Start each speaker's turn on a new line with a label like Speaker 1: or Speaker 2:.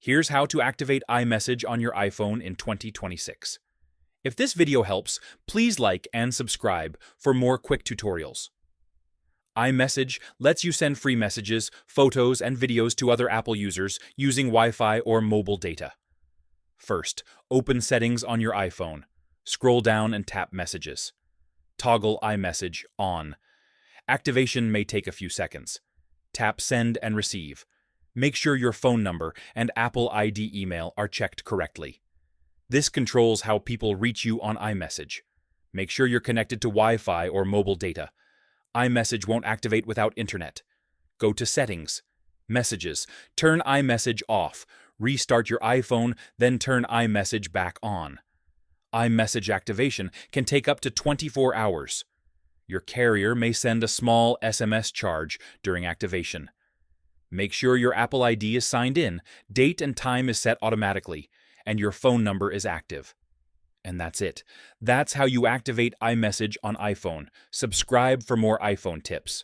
Speaker 1: Here's how to activate iMessage on your iPhone in 2026. If this video helps, please like and subscribe for more quick tutorials. iMessage lets you send free messages, photos, and videos to other Apple users using Wi-Fi or mobile data. First, open Settings on your iPhone. Scroll down and tap Messages. Toggle iMessage on. Activation may take a few seconds. Tap Send and Receive. Make sure your phone number and Apple ID email are checked correctly. This controls how people reach you on iMessage. Make sure you're connected to Wi-Fi or mobile data. iMessage won't activate without internet. Go to Settings, Messages, turn iMessage off, restart your iPhone, then turn iMessage back on. iMessage activation can take up to 24 hours. Your carrier may send a small SMS charge during activation. Make sure your Apple ID is signed in, date and time is set automatically, and your phone number is active. And that's it. That's how you activate iMessage on iPhone. Subscribe for more iPhone tips.